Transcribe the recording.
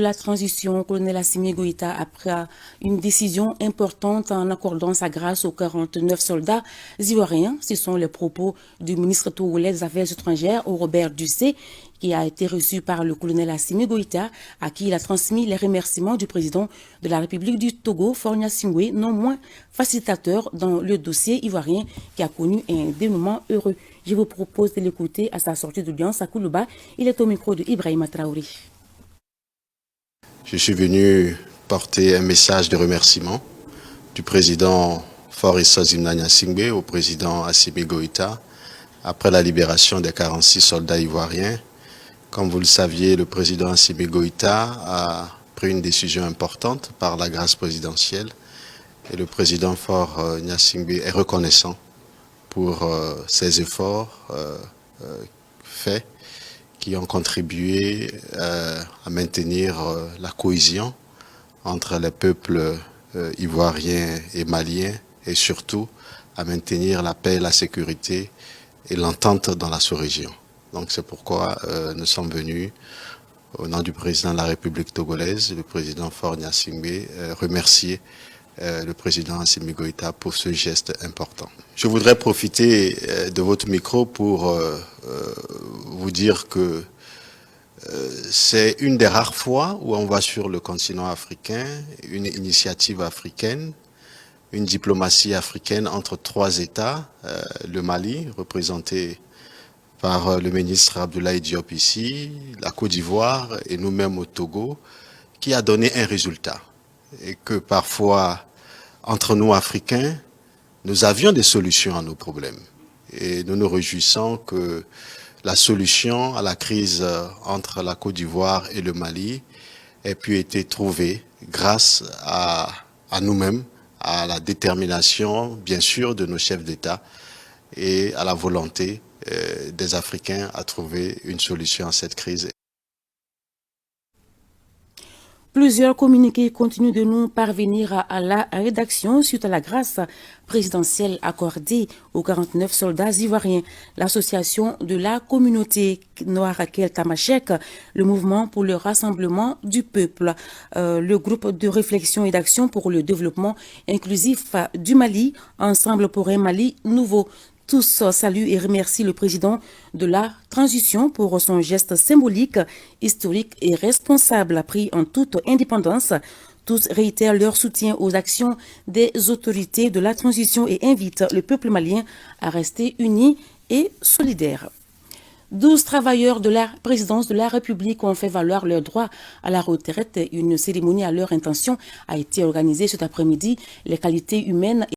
La transition, colonel Assimi Goïta a pris une décision importante en accordant sa grâce aux 49 soldats ivoiriens. Ce sont les propos du ministre togolais des Affaires étrangères, Robert Dussé, qui a été reçu par le colonel Assimi Goïta, à qui il a transmis les remerciements du président de la République du Togo, Faure Gnassingbé, non moins facilitateur dans le dossier ivoirien qui a connu un dénouement heureux. Je vous propose de l'écouter à sa sortie d'audience à Koulouba. Il est au micro de Ibrahima Traoré. Je suis venu porter un message de remerciement du président Faure Gnassingbé au président Assimi Goïta après la libération des 46 soldats ivoiriens. Comme vous le saviez, le président Assimi Goïta a pris une décision importante par la grâce présidentielle et le président Faure Gnassingbé est reconnaissant pour ses efforts faits qui ont contribué à maintenir la cohésion entre les peuples ivoiriens et maliens et surtout à maintenir la paix, la sécurité et l'entente dans la sous-région. Donc c'est pourquoi nous sommes venus au nom du président de la République togolaise, le président Faure Gnassingbé, remercier le président Assimi Goïta pour ce geste important. Je voudrais profiter de votre micro pour vous dire que c'est une des rares fois où on va sur le continent africain, une initiative africaine, une diplomatie africaine entre trois États, le Mali, représenté par le ministre Abdoulaye Diop ici, la Côte d'Ivoire et nous-mêmes au Togo, qui a donné un résultat. Et que parfois, entre nous Africains, nous avions des solutions à nos problèmes. Et nous nous réjouissons que la solution à la crise entre la Côte d'Ivoire et le Mali ait pu être trouvée grâce à nous-mêmes, à la détermination, bien sûr, de nos chefs d'État et à la volonté des Africains à trouver une solution à cette crise. Plusieurs communiqués continuent de nous parvenir à la rédaction suite à la grâce présidentielle accordée aux 49 soldats ivoiriens. L'association de la communauté noire Kel-Tamachek, le mouvement pour le rassemblement du peuple, le groupe de réflexion et d'action pour le développement inclusif du Mali, Ensemble pour un Mali nouveau. Tous saluent et remercient le président de la transition pour son geste symbolique, historique et responsable pris en toute indépendance. Tous réitèrent leur soutien aux actions des autorités de la transition et invitent le peuple malien à rester uni et solidaire. 12 travailleurs de la présidence de la République ont fait valoir leur droit à la retraite. Une cérémonie à leur intention a été organisée cet après-midi. Les qualités humaines